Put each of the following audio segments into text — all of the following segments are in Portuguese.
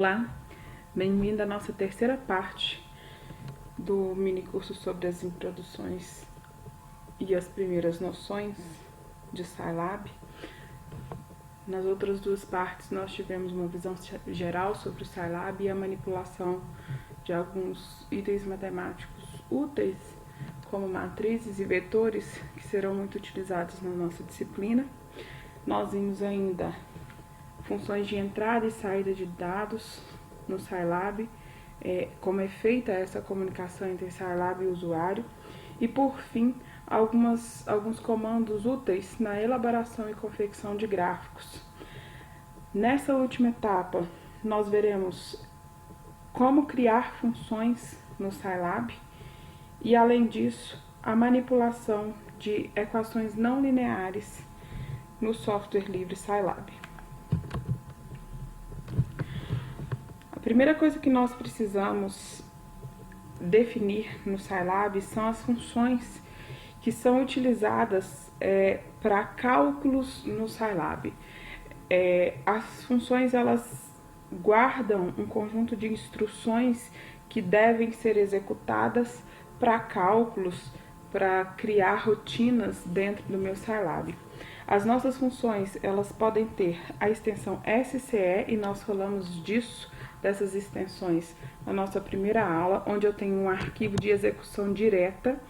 Olá, bem-vindo à nossa terceira parte do mini curso sobre as introduções e as primeiras noções de Scilab. Nas outras duas partes nós tivemos uma visão geral sobre o Scilab e a manipulação de alguns itens matemáticos úteis, como matrizes e vetores, que serão muito utilizados na nossa disciplina. Nós vimos ainda funções de entrada e saída de dados no Scilab, como é feita essa comunicação entre Scilab e usuário, e por fim, alguns comandos úteis na elaboração e confecção de gráficos. Nessa última etapa, nós veremos como criar funções no Scilab e, além disso, a manipulação de equações não lineares no software livre Scilab. A primeira coisa que nós precisamos definir no Scilab são as funções que são utilizadas para cálculos no Scilab. As funções, elas guardam um conjunto de instruções que devem ser executadas para cálculos, para criar rotinas dentro do meu Scilab. As nossas funções, elas podem ter a extensão SCE, e nós falamos dessas extensões na nossa primeira aula, onde eu tenho um arquivo de execução direta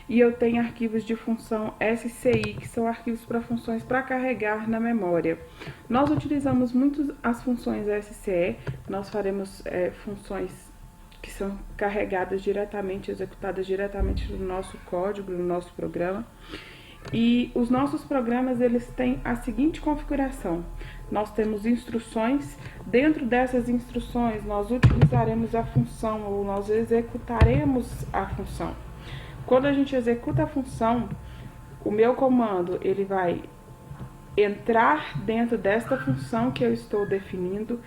e eu tenho arquivos de função SCI, que são arquivos para funções para carregar na memória. Nós utilizamos muito as funções SCE, nós faremos funções que são carregadas diretamente, executadas diretamente no nosso código, no nosso programa. E os nossos programas, eles têm a seguinte configuração: nós temos instruções, dentro dessas instruções nós utilizaremos a função ou nós executaremos a função. Quando a gente executa a função, o meu comando ele vai entrar dentro desta função que eu estou definindo,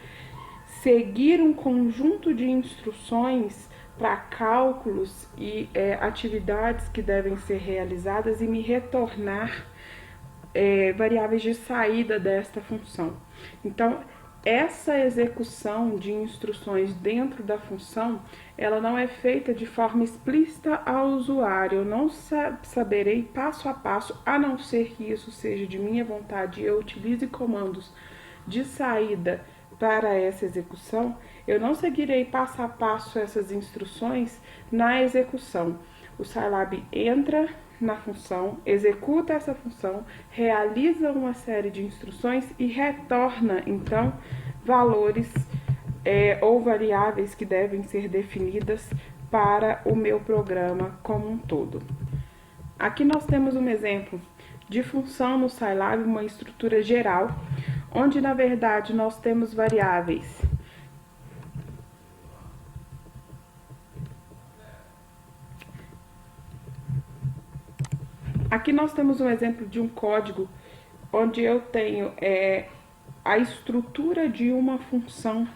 seguir um conjunto de instruções para cálculos e atividades que devem ser realizadas e me retornar variáveis de saída desta função. Então, essa execução de instruções dentro da função, ela não é feita de forma explícita ao usuário. Eu não saberei passo a passo, a não ser que isso seja de minha vontade e eu utilize comandos de saída para essa execução, eu não seguirei passo a passo essas instruções na execução. O Scilab entra na função, executa essa função, realiza uma série de instruções e retorna, então, valores ou variáveis que devem ser definidas para o meu programa como um todo. Aqui nós temos um exemplo de função no Scilab, uma estrutura geral, onde na verdade nós temos variáveis Aqui nós temos um exemplo de um código onde eu tenho a estrutura de uma função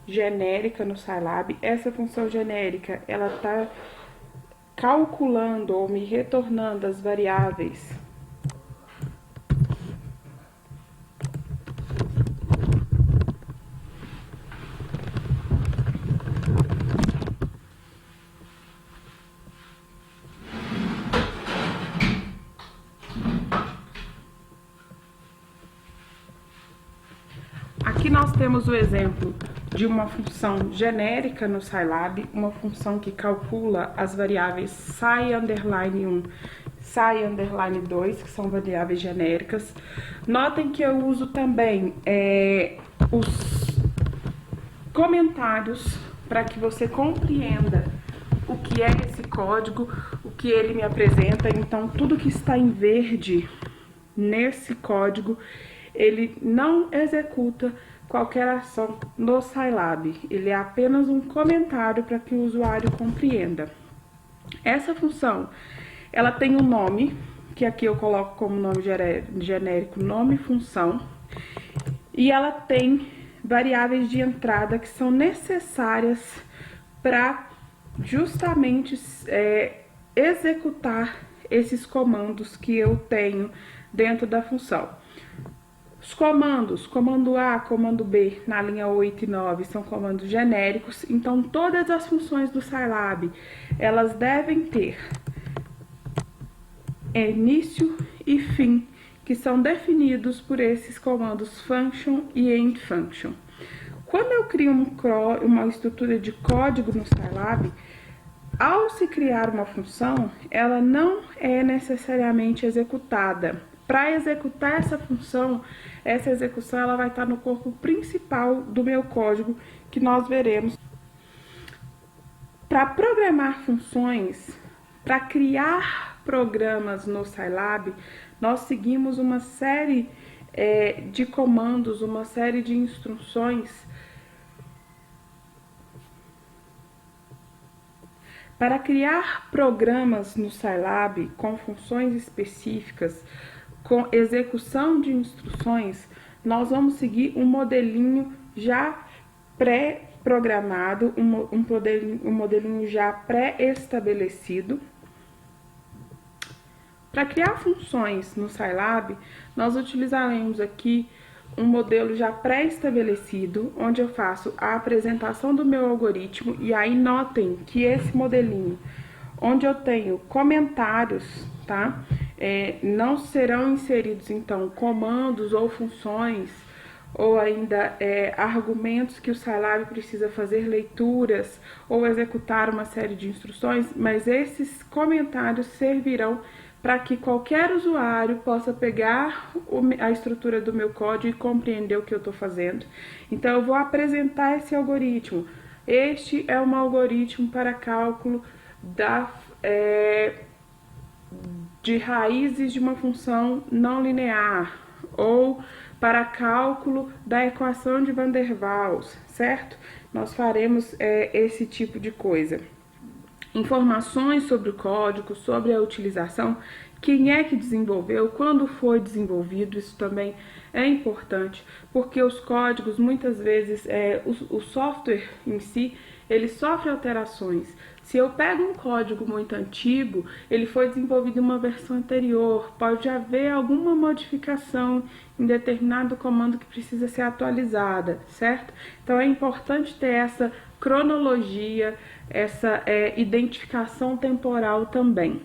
genérica no Scilab. Essa função genérica, ela está calculando ou me retornando as variáveis Aqui nós temos o exemplo de uma função genérica no Scilab, uma função que calcula as variáveis SCI_1, SCI_2, que são variáveis genéricas. Notem que eu uso também os comentários para que você compreenda o que é esse código, o que ele me apresenta. Então, tudo que está em verde nesse código, ele não executa qualquer ação no Scilab, ele é apenas um comentário para que o usuário compreenda. Essa função, ela tem um nome, que aqui eu coloco como nome genérico, nome função, e ela tem variáveis de entrada que são necessárias para justamente executar esses comandos que eu tenho dentro da função. Os comandos, comando A, comando B, na linha 8 e 9, são comandos genéricos, então todas as funções do Scilab, elas devem ter início e fim, que são definidos por esses comandos function e end function. Quando eu crio uma estrutura de código no Scilab, ao se criar uma função, ela não é necessariamente executada. Para executar essa função, essa execução ela vai estar no corpo principal do meu código, que nós veremos. Para programar funções, para criar programas no Scilab, nós seguimos uma série de comandos, uma série de instruções para criar programas no Scilab com funções específicas, com execução de instruções. Nós vamos seguir um modelinho já pré-programado, um modelinho já pré-estabelecido. Para criar funções no Scilab, nós utilizaremos aqui um modelo já pré-estabelecido, onde eu faço a apresentação do meu algoritmo, e aí notem que esse modelinho, onde eu tenho comentários, tá? Não serão inseridos, então, comandos ou funções, ou ainda argumentos que o Scilab precisa fazer leituras ou executar uma série de instruções, mas esses comentários servirão para que qualquer usuário possa pegar a estrutura do meu código e compreender o que eu estou fazendo. Então, eu vou apresentar esse algoritmo. Este é um algoritmo para cálculo de raízes de uma função não linear, ou para cálculo da equação de Van der Waals, certo? Nós faremos esse tipo de coisa. Informações sobre o código, sobre a utilização, quem é que desenvolveu, quando foi desenvolvido, isso também é importante, porque os códigos, muitas vezes, o software em si, ele sofre alterações. Se eu pego um código muito antigo, ele foi desenvolvido em uma versão anterior, pode haver alguma modificação em determinado comando que precisa ser atualizada, certo? Então é importante ter essa cronologia, essa identificação temporal também.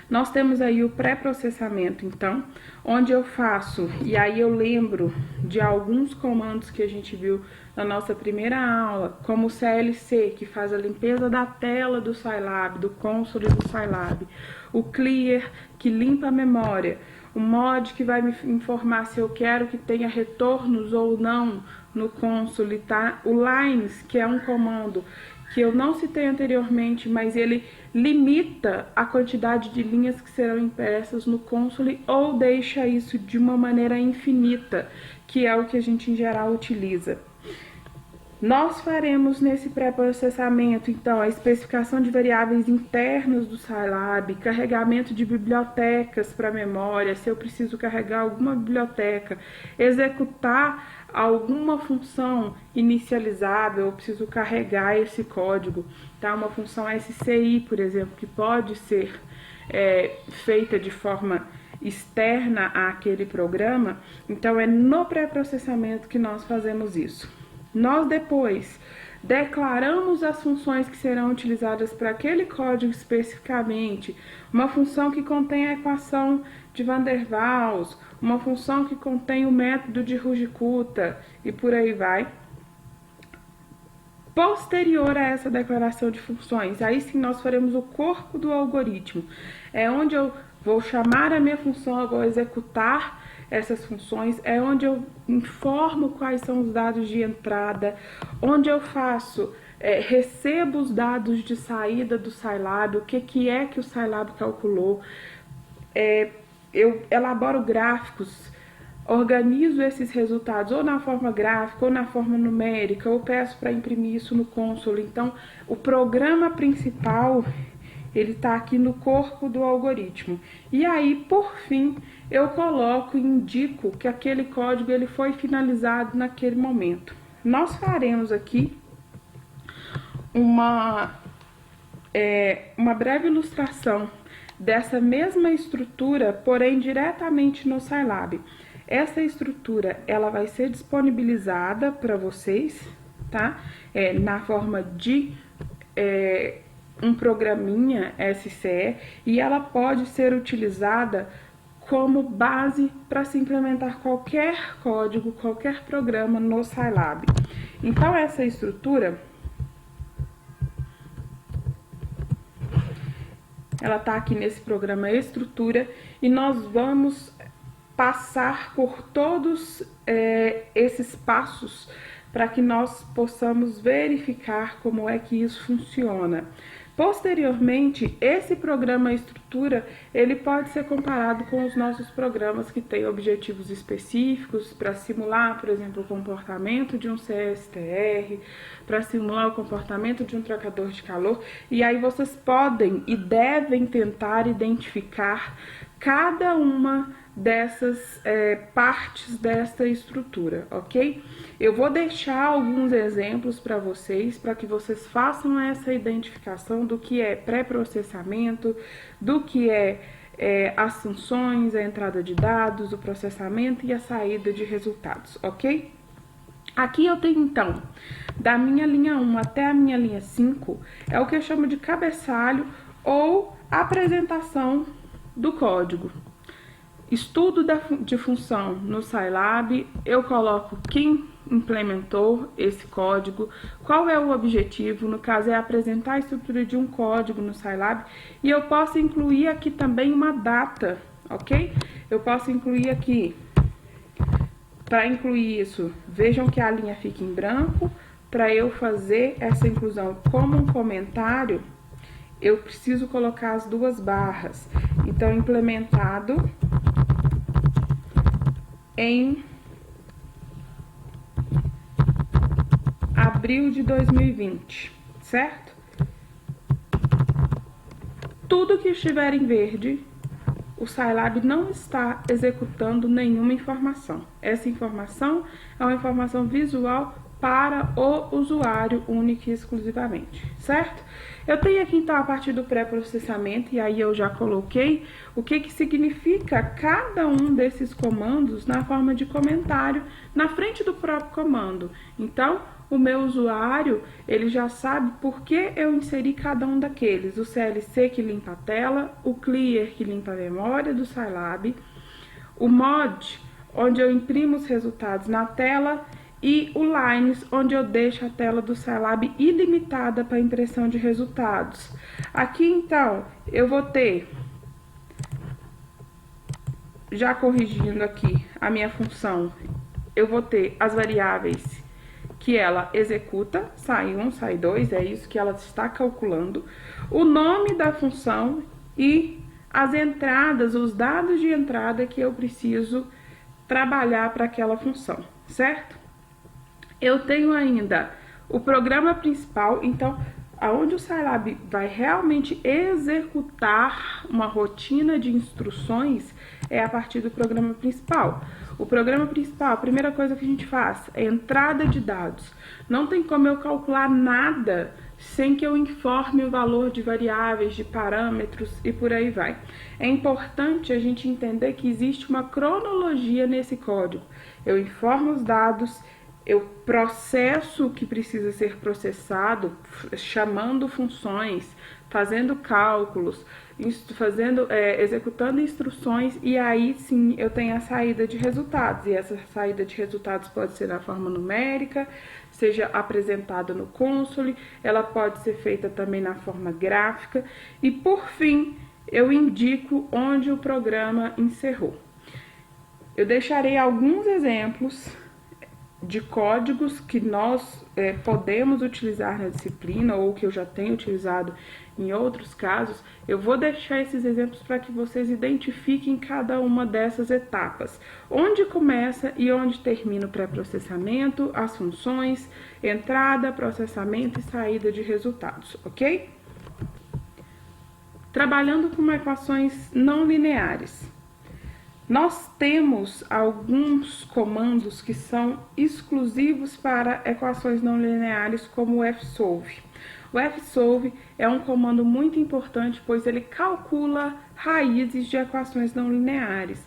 Nós temos aí o pré-processamento, então, onde eu faço, e aí eu lembro de alguns comandos que a gente viu na nossa primeira aula, como o CLC, que faz a limpeza da tela do Scilab, do console do Scilab, o clear, que limpa a memória, o mod, que vai me informar se eu quero que tenha retornos ou não no console, tá? O lines, que é um comando que eu não citei anteriormente, mas ele limita a quantidade de linhas que serão impressas no console ou deixa isso de uma maneira infinita, que é o que a gente em geral utiliza. Nós faremos nesse pré-processamento, então, a especificação de variáveis internos do Scilab, carregamento de bibliotecas para memória, se eu preciso carregar alguma biblioteca, executar alguma função inicializável, eu preciso carregar esse código, tá? Uma função SCI, por exemplo, que pode ser feita de forma externa àquele programa, então é no pré-processamento que nós fazemos isso. Nós depois declaramos as funções que serão utilizadas para aquele código especificamente, uma função que contém a equação de Van der Waals, uma função que contém o método de Ruji-Kutta e por aí vai. Posterior a essa declaração de funções, aí sim nós faremos o corpo do algoritmo, é onde eu vou chamar a minha função, eu vou executar essas funções, é onde eu informo quais são os dados de entrada, onde eu faço, recebo os dados de saída do Scilab, o que é que o Scilab calculou, eu elaboro gráficos, organizo esses resultados ou na forma gráfica ou na forma numérica, ou peço para imprimir isso no console. Então, o programa principal, ele está aqui no corpo do algoritmo. E aí, por fim, eu coloco e indico que aquele código ele foi finalizado naquele momento. Nós faremos aqui uma breve ilustração dessa mesma estrutura, porém diretamente no Scilab. Essa estrutura, ela vai ser disponibilizada para vocês, tá? Na forma de um programinha SCE, e ela pode ser utilizada como base para se implementar qualquer código, qualquer programa no Scilab. Então, essa estrutura, ela está aqui nesse programa estrutura, e nós vamos passar por todos esses passos para que nós possamos verificar como é que isso funciona. Posteriormente, esse programa estrutura, ele pode ser comparado com os nossos programas que têm objetivos específicos para simular, por exemplo, o comportamento de um CSTR, para simular o comportamento de um trocador de calor, e aí vocês podem e devem tentar identificar cada uma dessas partes desta estrutura, ok? Eu vou deixar alguns exemplos para vocês façam essa identificação do que é pré-processamento, do que as funções, a entrada de dados, o processamento e a saída de resultados, ok? Aqui eu tenho, então, da minha linha 1 até a minha linha 5, é o que eu chamo de cabeçalho ou apresentação do código. Estudo de função no Scilab, eu coloco quem implementou esse código, qual é o objetivo, no caso é apresentar a estrutura de um código no Scilab, e eu posso incluir aqui também uma data, ok? Eu posso incluir aqui, para incluir isso, vejam que a linha fica em branco, para eu fazer essa inclusão como um comentário, eu preciso colocar as duas barras. Então, implementado em abril de 2020, certo? Tudo que estiver em verde, o Scilab não está executando nenhuma informação. Essa informação é uma informação visual para o usuário único e exclusivamente, certo? Eu tenho aqui então a parte do pré-processamento, e aí eu já coloquei o que significa cada um desses comandos na forma de comentário na frente do próprio comando. Então, o meu usuário, ele já sabe por que eu inseri cada um daqueles. O CLC que limpa a tela, o Clear que limpa a memória do Scilab, o Mod, onde eu imprimo os resultados na tela, e o Lines, onde eu deixo a tela do Scilab ilimitada para impressão de resultados. Aqui, então, eu vou ter, já corrigindo aqui a minha função, eu vou ter as variáveis que ela executa, sai 1, sai 2, é isso que ela está calculando, o nome da função e as entradas, os dados de entrada que eu preciso trabalhar para aquela função, certo? Eu tenho ainda o programa principal, então, aonde o Scilab vai realmente executar uma rotina de instruções é a partir do programa principal. O programa principal, a primeira coisa que a gente faz é entrada de dados. Não tem como eu calcular nada sem que eu informe o valor de variáveis, de parâmetros e por aí vai. É importante a gente entender que existe uma cronologia nesse código. Eu informo os dados, eu processo o que precisa ser processado, chamando funções, fazendo cálculos, executando instruções, e aí sim eu tenho a saída de resultados. E essa saída de resultados pode ser na forma numérica, seja apresentada no console, ela pode ser feita também na forma gráfica, e por fim eu indico onde o programa encerrou. Eu deixarei alguns exemplos de códigos que nós podemos utilizar na disciplina, ou que eu já tenho utilizado em outros casos. Eu vou deixar esses exemplos para que vocês identifiquem cada uma dessas etapas, onde começa e onde termina o pré-processamento, as funções, entrada, processamento e saída de resultados, ok? Trabalhando com equações não lineares. Nós temos alguns comandos que são exclusivos para equações não lineares, como o fsolve. O fsolve é um comando muito importante, pois ele calcula raízes de equações não lineares.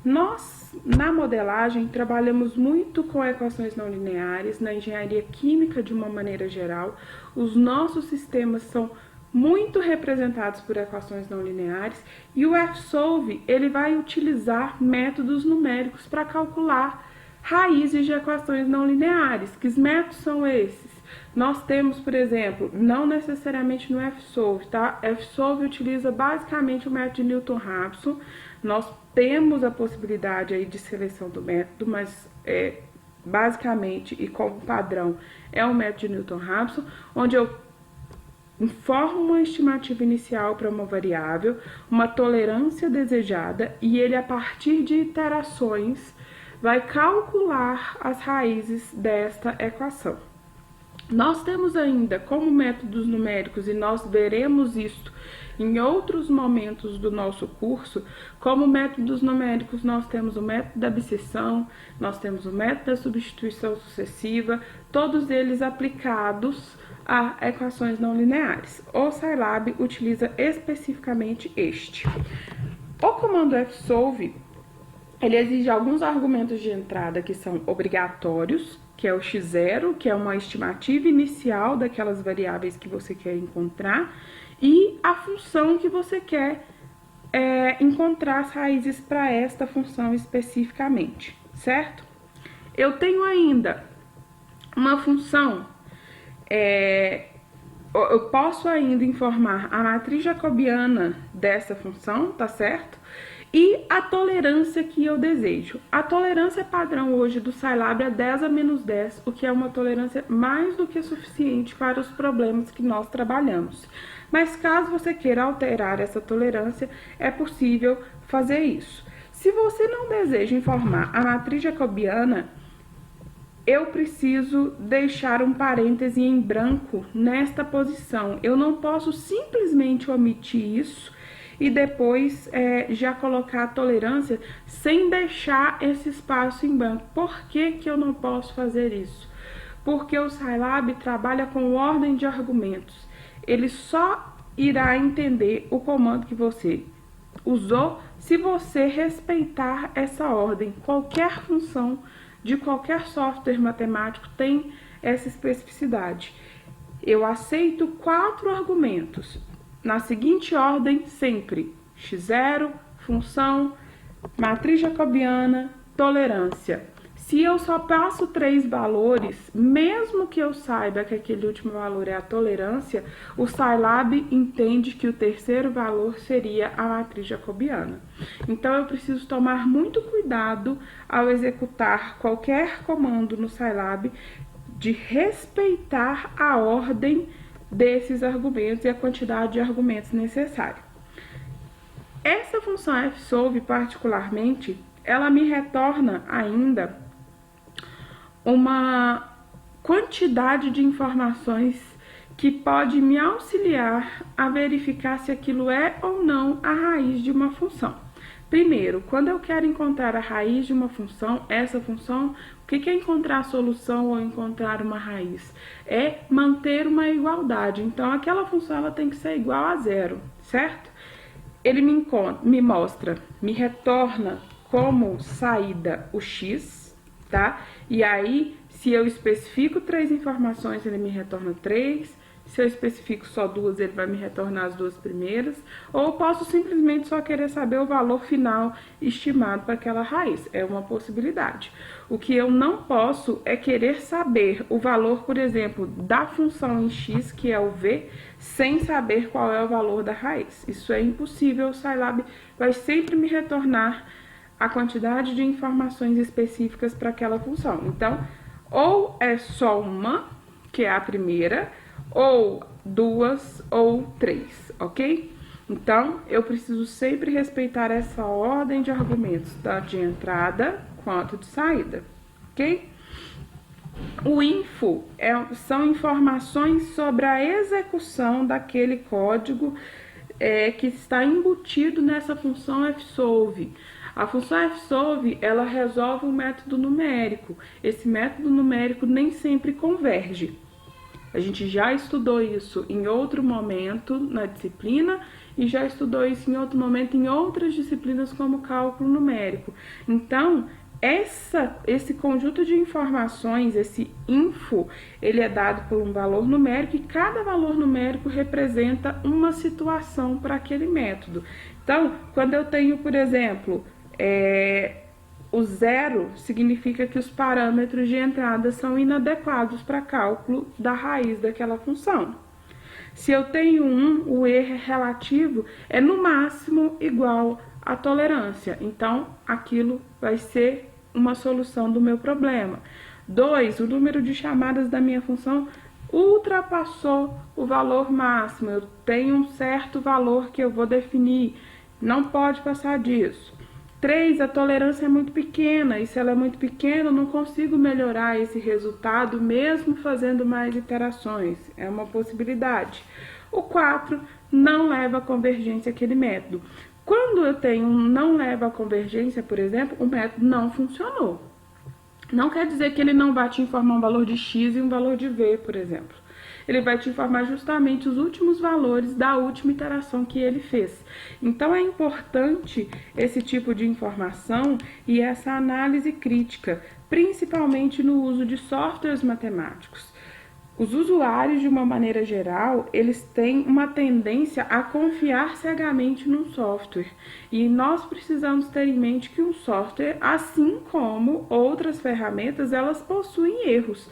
Nós, na modelagem, trabalhamos muito com equações não lineares, na engenharia química de uma maneira geral. Os nossos sistemas são muito representados por equações não lineares e o FSolve ele vai utilizar métodos numéricos para calcular raízes de equações não lineares. Que métodos são esses? Nós temos, por exemplo, não necessariamente no FSolve, tá? FSolve utiliza basicamente o método de Newton-Raphson. Nós temos a possibilidade aí de seleção do método, mas basicamente e como padrão é o método de Newton-Raphson, onde eu informo uma estimativa inicial para uma variável, uma tolerância desejada, e ele, a partir de iterações, vai calcular as raízes desta equação. Nós temos ainda como métodos numéricos, e nós veremos isso em outros momentos do nosso curso, como métodos numéricos nós temos o método da abscissão, nós temos o método da substituição sucessiva, todos eles aplicados a equações não lineares. O Scilab utiliza especificamente este. O comando FSolve, ele exige alguns argumentos de entrada que são obrigatórios, que é o x0, que é uma estimativa inicial daquelas variáveis que você quer encontrar, e a função que você quer encontrar as raízes para esta função especificamente, certo? Eu tenho ainda uma função, eu posso ainda informar a matriz jacobiana dessa função, tá certo? E a tolerância que eu desejo. A tolerância padrão hoje do Scilab é 10 a menos 10, o que é uma tolerância mais do que suficiente para os problemas que nós trabalhamos. Mas caso você queira alterar essa tolerância, é possível fazer isso. Se você não deseja informar a matriz jacobiana, eu preciso deixar um parêntese em branco nesta posição. Eu não posso simplesmente omitir isso e depois já colocar a tolerância sem deixar esse espaço em branco. Por que que eu não posso fazer isso? Porque o Scilab trabalha com ordem de argumentos. Ele só irá entender o comando que você usou se você respeitar essa ordem. Qualquer função de qualquer software matemático tem essa especificidade. Eu aceito 4 argumentos. Na seguinte ordem, sempre: x0, função, matriz jacobiana, tolerância. Se eu só passo 3 valores, mesmo que eu saiba que aquele último valor é a tolerância, o Scilab entende que o terceiro valor seria a matriz jacobiana. Então, eu preciso tomar muito cuidado ao executar qualquer comando no Scilab de respeitar a ordem desses argumentos e a quantidade de argumentos necessária. Essa função FSolve, particularmente, ela me retorna ainda uma quantidade de informações que pode me auxiliar a verificar se aquilo é ou não a raiz de uma função. Primeiro, quando eu quero encontrar a raiz de uma função, essa função, o que é encontrar a solução ou encontrar uma raiz? É manter uma igualdade. Então, aquela função ela tem que ser igual a 0, certo? Ele me mostra, me retorna como saída o x, tá? E aí, se eu especifico 3 informações, ele me retorna 3. Se eu especifico só 2, ele vai me retornar as 2 primeiras. Ou eu posso simplesmente só querer saber o valor final estimado para aquela raiz. É uma possibilidade. O que eu não posso é querer saber o valor, por exemplo, da função em x, que é o v, sem saber qual é o valor da raiz. Isso é impossível. O Scilab vai sempre me retornar a quantidade de informações específicas para aquela função. Então, ou é só uma, que é a primeira, ou 2 ou 3, ok? Então, eu preciso sempre respeitar essa ordem de argumentos, tanto de entrada quanto de saída, ok? O info são informações sobre a execução daquele código que está embutido nessa função FSolve. A função FSolve, ela resolve um método numérico. Esse método numérico nem sempre converge. A gente já estudou isso em outro momento na disciplina e já estudou isso em outro momento em outras disciplinas como cálculo numérico. Então, esse conjunto de informações, esse info, ele é dado por um valor numérico e cada valor numérico representa uma situação para aquele método. Então, quando eu tenho, por exemplo, o zero, significa que os parâmetros de entrada são inadequados para cálculo da raiz daquela função. Se eu tenho o erro relativo é no máximo igual à tolerância. Então, aquilo vai ser uma solução do meu problema. 2, o número de chamadas da minha função ultrapassou o valor máximo. Eu tenho um certo valor que eu vou definir, não pode passar disso. 3, a tolerância é muito pequena, e se ela é muito pequena, eu não consigo melhorar esse resultado mesmo fazendo mais iterações. É uma possibilidade. O 4, não leva a convergência aquele método. Quando eu tenho um não leva a convergência, por exemplo, o método não funcionou. Não quer dizer que ele não vai te informar um valor de x e um valor de v, por exemplo. Ele vai te informar justamente os últimos valores da última iteração que ele fez. Então, é importante esse tipo de informação e essa análise crítica, principalmente no uso de softwares matemáticos. Os usuários, de uma maneira geral, eles têm uma tendência a confiar cegamente num software. E nós precisamos ter em mente que um software, assim como outras ferramentas, elas possuem erros.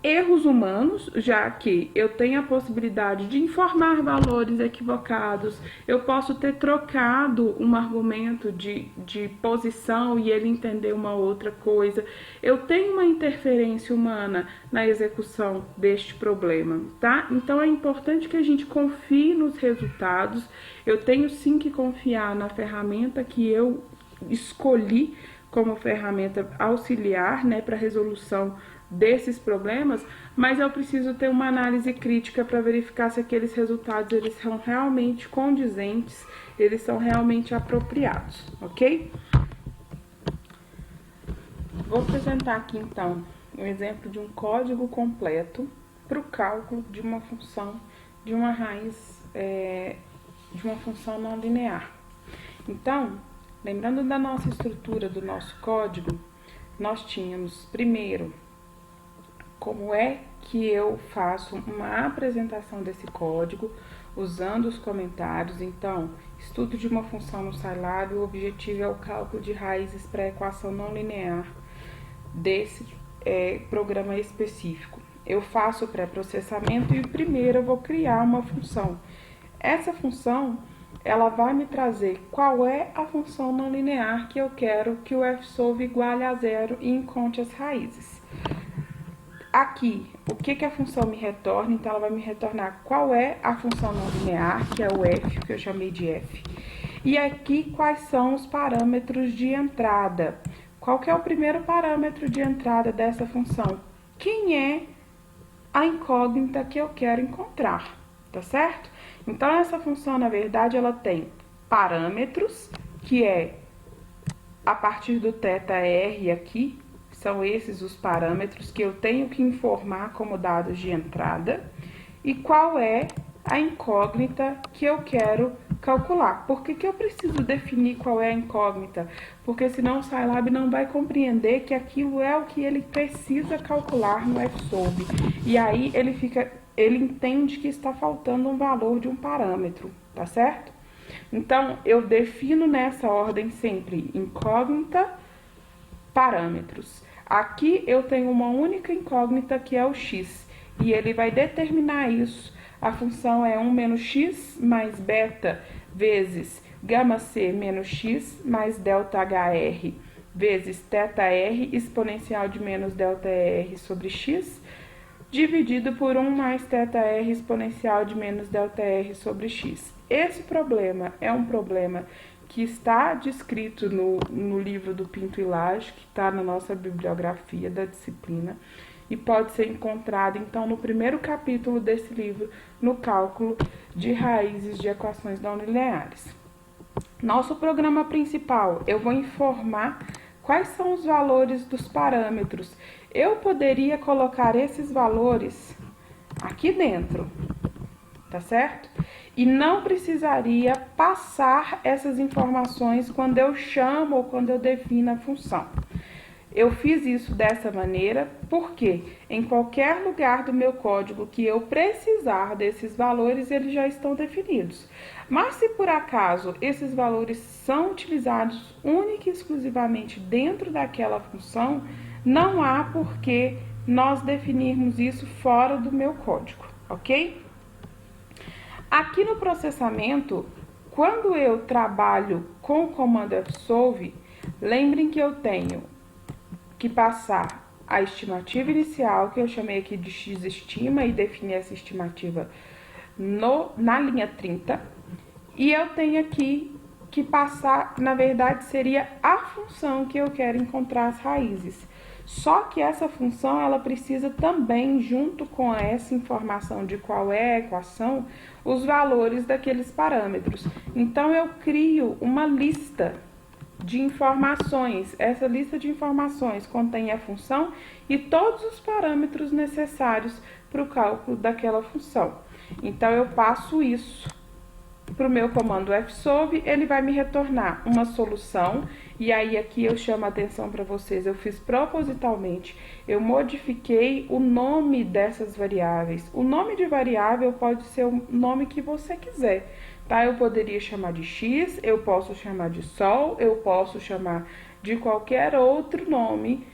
Erros humanos, já que eu tenho a possibilidade de informar valores equivocados, eu posso ter trocado um argumento de posição e ele entender uma outra coisa. Eu tenho uma interferência humana na execução deste problema, tá? Então é importante que a gente confie nos resultados. Eu tenho sim que confiar na ferramenta que eu escolhi como ferramenta auxiliar, né, para resolução desses problemas, mas eu preciso ter uma análise crítica para verificar se aqueles resultados eles são realmente condizentes, eles são realmente apropriados, ok? Vou apresentar aqui então um exemplo de um código completo para o cálculo de uma função, de uma raiz de uma função não linear. Então, lembrando da nossa estrutura do nosso código, nós tínhamos primeiro como é que eu faço uma apresentação desse código usando os comentários. Então, estudo de uma função no Scilab, o objetivo é o cálculo de raízes para a equação não linear desse programa específico. Eu faço o pré-processamento e primeiro eu vou criar uma função. Essa função, ela vai me trazer qual é a função não linear que eu quero que o fsolve iguale a zero e encontre as raízes. Aqui, o que a função me retorna? Então, ela vai me retornar qual é a função não linear, que é o f, que eu chamei de f. E aqui, quais são os parâmetros de entrada. Qual que é o primeiro parâmetro de entrada dessa função? Quem é a incógnita que eu quero encontrar, tá certo? Então, essa função, na verdade, ela tem parâmetros, que é a partir do θr aqui, são esses os parâmetros que eu tenho que informar como dados de entrada. E qual é a incógnita que eu quero calcular? Por que eu preciso definir qual é a incógnita? Porque senão o Scilab não vai compreender que aquilo é o que ele precisa calcular no fsolve. E aí ele entende que está faltando um valor de um parâmetro, tá certo? Então, eu defino nessa ordem sempre incógnita, parâmetros. Aqui eu tenho uma única incógnita que é o x, e ele vai determinar isso. A função é 1 menos x mais beta vezes gama c menos x mais delta hr vezes θr exponencial de menos delta r sobre x, dividido por 1 mais θr exponencial de menos delta r sobre x. Esse problema é um problema que está descrito no livro do Pinto e Lage, que está na nossa bibliografia da disciplina, e pode ser encontrado, então, no primeiro capítulo desse livro, no cálculo de raízes de equações não lineares. Nosso programa principal, eu vou informar quais são os valores dos parâmetros. Eu poderia colocar esses valores aqui dentro, tá certo? E não precisaria passar essas informações quando eu chamo ou quando eu defino a função. Eu fiz isso dessa maneira porque em qualquer lugar do meu código que eu precisar desses valores, eles já estão definidos. Mas se por acaso esses valores são utilizados única e exclusivamente dentro daquela função, não há por que nós definirmos isso fora do meu código, ok? Aqui no processamento, quando eu trabalho com o comando fsolve, lembrem que eu tenho que passar a estimativa inicial, que eu chamei aqui de xestima, e defini essa estimativa na linha 30. E eu tenho aqui que passar, na verdade, seria a função que eu quero encontrar as raízes. Só que essa função, ela precisa também, junto com essa informação de qual é a equação, os valores daqueles parâmetros. Então, eu crio uma lista de informações. Essa lista de informações contém a função e todos os parâmetros necessários para o cálculo daquela função. Então, eu passo isso para o meu comando fsolve, ele vai me retornar uma solução, e aí aqui eu chamo a atenção para vocês, eu fiz propositalmente, eu modifiquei o nome dessas variáveis. O nome de variável pode ser o nome que você quiser, tá? Eu poderia chamar de x, eu posso chamar de sol, eu posso chamar de qualquer outro nome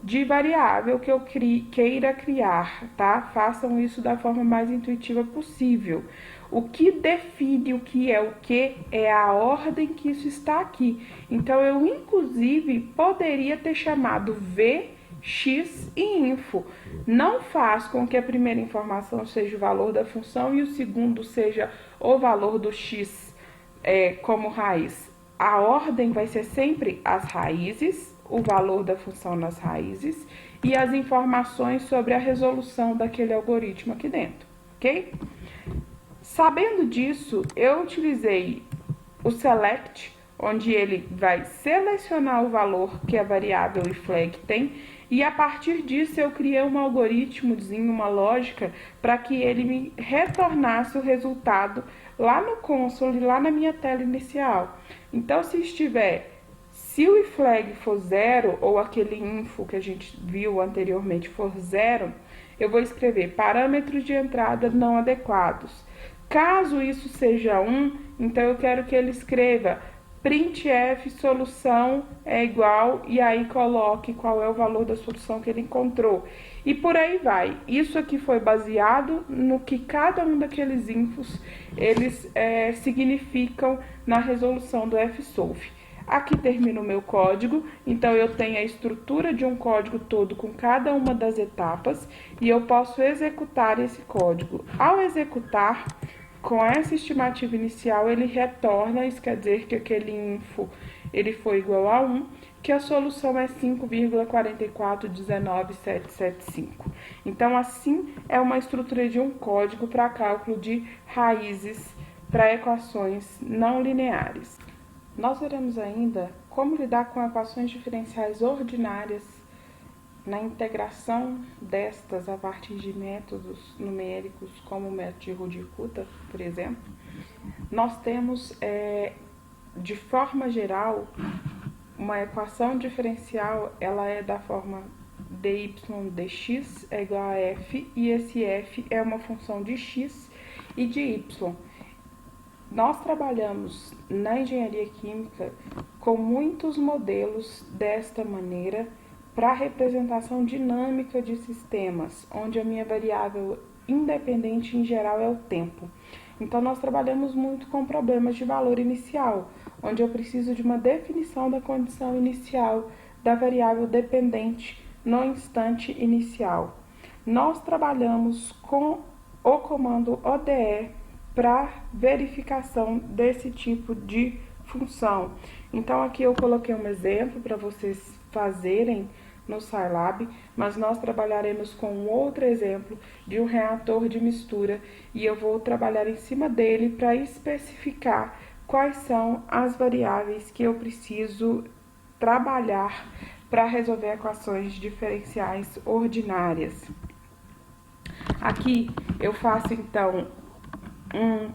de variável que eu queira criar, tá? Façam isso da forma mais intuitiva possível. O que define o que é a ordem que isso está aqui. Então, eu, inclusive, poderia ter chamado v, x e info. Não faz com que a primeira informação seja o valor da função e o segundo seja o valor do x como raiz. A ordem vai ser sempre as raízes, o valor da função nas raízes e as informações sobre a resolução daquele algoritmo aqui dentro, ok? Sabendo disso, eu utilizei o select, onde ele vai selecionar o valor que a variável iflag tem, e a partir disso eu criei um algoritmozinho, uma lógica, para que ele me retornasse o resultado lá no console, lá na minha tela inicial. Então, se o iflag for 0, ou aquele info que a gente viu anteriormente for 0, eu vou escrever parâmetros de entrada não adequados. Caso isso seja 1, então eu quero que ele escreva printf solução é igual, e aí coloque qual é o valor da solução que ele encontrou. E por aí vai. Isso aqui foi baseado no que cada um daqueles infos eles significam na resolução do fsolve. Aqui termina o meu código, então eu tenho a estrutura de um código todo com cada uma das etapas e eu posso executar esse código. Ao executar, com essa estimativa inicial, ele retorna, isso quer dizer que aquele info ele foi igual a 1, que a solução é 5,4419775. Então, assim é uma estrutura de um código para cálculo de raízes para equações não lineares. Nós veremos ainda como lidar com equações diferenciais ordinárias na integração destas a partir de métodos numéricos, como o método de Rudy-Kutta, por exemplo. Nós temos, de forma geral, uma equação diferencial, ela é da forma dy dx é igual a f, e esse f é uma função de x e de y. Nós trabalhamos na engenharia química com muitos modelos desta maneira para representação dinâmica de sistemas, onde a minha variável independente em geral é o tempo. Então, nós trabalhamos muito com problemas de valor inicial, onde eu preciso de uma definição da condição inicial da variável dependente no instante inicial. Nós trabalhamos com o comando ODE para verificação desse tipo de função. Então, aqui eu coloquei um exemplo para vocês fazerem no Scilab, mas nós trabalharemos com outro exemplo de um reator de mistura e eu vou trabalhar em cima dele para especificar quais são as variáveis que eu preciso trabalhar para resolver equações diferenciais ordinárias. Aqui eu faço então um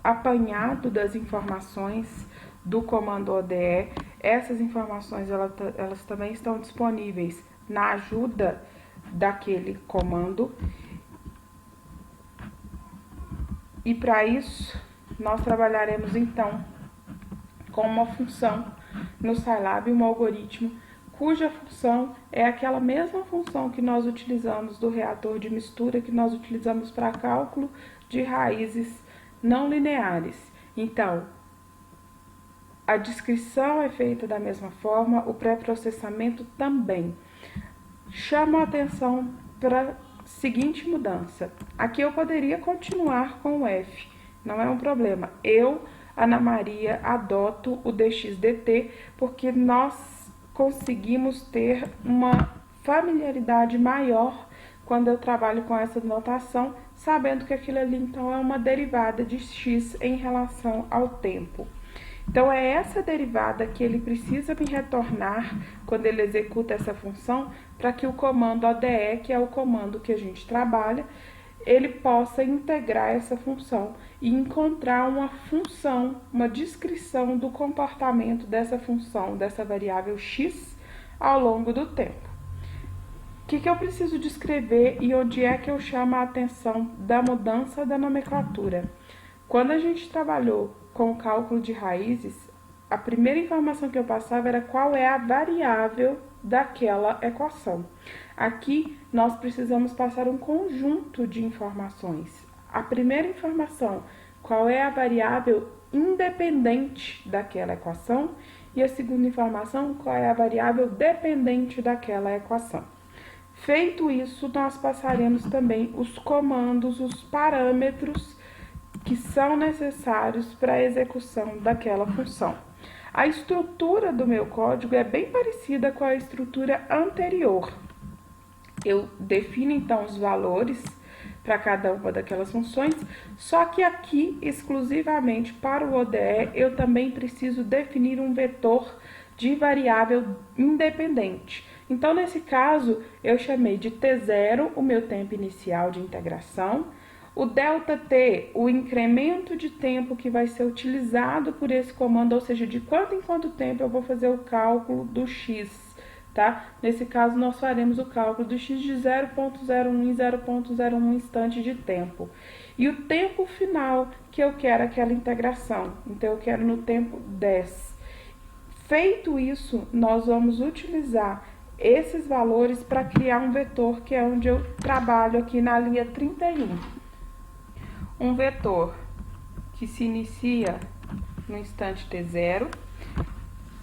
apanhado das informações do comando ODE. Essas informações elas também estão disponíveis na ajuda daquele comando. E para isso, nós trabalharemos então com uma função no Scilab, um algoritmo cuja função é aquela mesma função que nós utilizamos do reator de mistura, que nós utilizamos para cálculo de raízes não lineares. Então, a descrição é feita da mesma forma, o pré-processamento também. Chamo a atenção para a seguinte mudança. Aqui eu poderia continuar com o F, não é um problema. Eu, Ana Maria, adoto o dxdt porque nós conseguimos ter uma familiaridade maior quando eu trabalho com essa notação, sabendo que aquilo ali então é uma derivada de x em relação ao tempo. Então, é essa derivada que ele precisa me retornar quando ele executa essa função, para que o comando ODE, que é o comando que a gente trabalha, ele possa integrar essa função e encontrar uma função, uma descrição do comportamento dessa função, dessa variável x, ao longo do tempo. O que eu preciso descrever e onde é que eu chamo a atenção da mudança da nomenclatura? Quando a gente trabalhou com o cálculo de raízes, a primeira informação que eu passava era qual é a variável daquela equação. Aqui, nós precisamos passar um conjunto de informações. A primeira informação, qual é a variável independente daquela equação, e a segunda informação, qual é a variável dependente daquela equação. Feito isso, nós passaremos também os comandos, os parâmetros que são necessários para a execução daquela função. A estrutura do meu código é bem parecida com a estrutura anterior. Eu defino então os valores para cada uma daquelas funções, só que aqui, exclusivamente para o ODE, eu também preciso definir um vetor de variável independente. Então, nesse caso, eu chamei de T0 o meu tempo inicial de integração, o ΔT, o incremento de tempo que vai ser utilizado por esse comando, ou seja, de quanto em quanto tempo eu vou fazer o cálculo do x, tá? Nesse caso, nós faremos o cálculo do x de 0.01 em 0.01 instante de tempo. E o tempo final que eu quero aquela integração, então eu quero no tempo 10. Feito isso, nós vamos utilizar esses valores para criar um vetor, que é onde eu trabalho aqui na linha 31. Um vetor que se inicia no instante t0,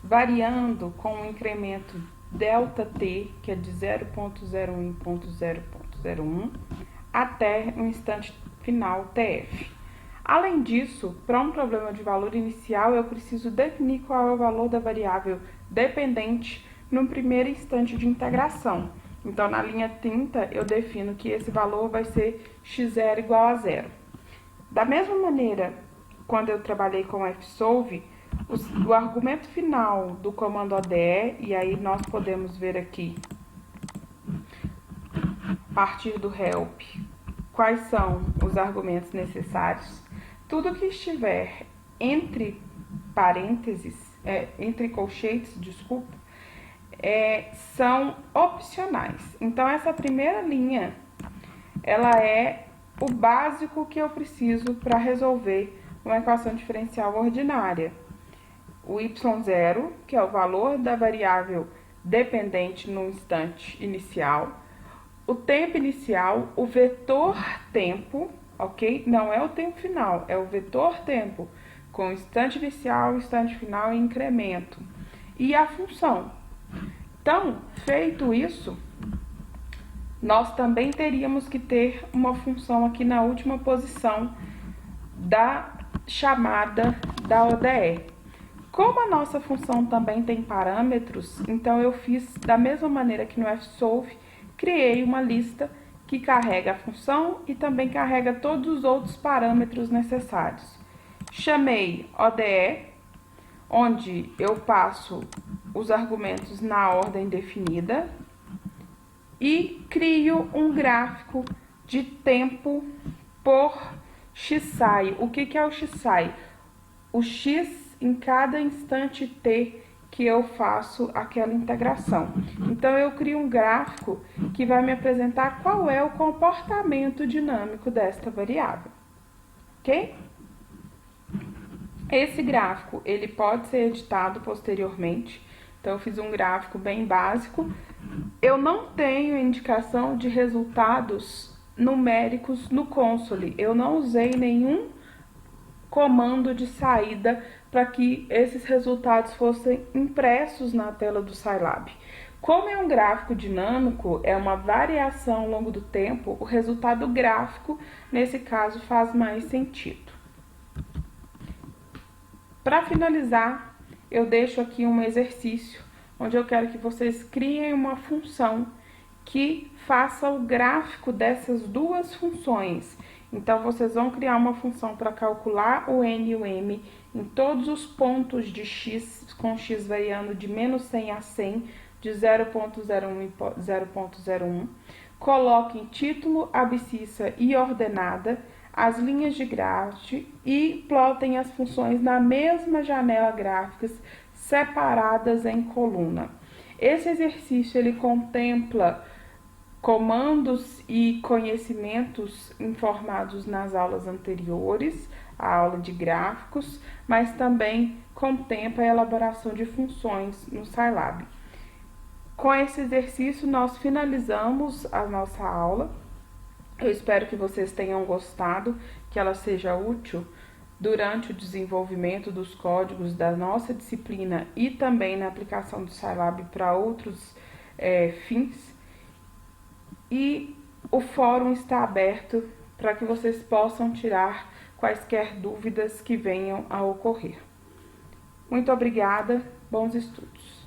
variando com o incremento ΔT, que é de 0.01 em 0.01, até o instante final tf. Além disso, para um problema de valor inicial, eu preciso definir qual é o valor da variável dependente no primeiro instante de integração. Então, na linha 30, eu defino que esse valor vai ser x0 igual a 0. Da mesma maneira, quando eu trabalhei com fsolve, o argumento final do comando ODE, e aí nós podemos ver aqui, a partir do help, quais são os argumentos necessários. Tudo que estiver entre parênteses, entre colchetes, desculpa, são opcionais. Então, essa primeira linha, ela é o básico que eu preciso para resolver uma equação diferencial ordinária. O y0, que é o valor da variável dependente no instante inicial, o tempo inicial, o vetor tempo, ok? Não é o tempo final, é o vetor tempo, com instante inicial, instante final e incremento. E a função. Então, feito isso, nós também teríamos que ter uma função aqui na última posição da chamada da ODE. Como a nossa função também tem parâmetros, então eu fiz da mesma maneira que no fsolve, criei uma lista que carrega a função e também carrega todos os outros parâmetros necessários. Chamei ODE, onde eu passo os argumentos na ordem definida, e crio um gráfico de tempo por xi. O que é o xi? O x em cada instante t que eu faço aquela integração. Então, eu crio um gráfico que vai me apresentar qual é o comportamento dinâmico desta variável, ok? Esse gráfico, ele pode ser editado posteriormente. Então, eu fiz um gráfico bem básico. Eu não tenho indicação de resultados numéricos no console. Eu não usei nenhum comando de saída para que esses resultados fossem impressos na tela do Scilab. Como é um gráfico dinâmico, é uma variação ao longo do tempo, o resultado gráfico, nesse caso, faz mais sentido. Para finalizar, eu deixo aqui um exercício, onde eu quero que vocês criem uma função que faça o gráfico dessas duas funções. Então, vocês vão criar uma função para calcular o n e o m em todos os pontos de x, com x variando de menos 100 a 100, de 0.01 e 0.01. Coloquem título, abscissa e ordenada, as linhas de grade e plotem as funções na mesma janela gráficas, separadas em coluna. Esse exercício ele contempla comandos e conhecimentos informados nas aulas anteriores, a aula de gráficos, mas também contempla a elaboração de funções no Scilab. Com esse exercício, nós finalizamos a nossa aula. Eu espero que vocês tenham gostado, que ela seja útil durante o desenvolvimento dos códigos da nossa disciplina e também na aplicação do Scilab para outros fins. E o fórum está aberto para que vocês possam tirar quaisquer dúvidas que venham a ocorrer. Muito obrigada, bons estudos!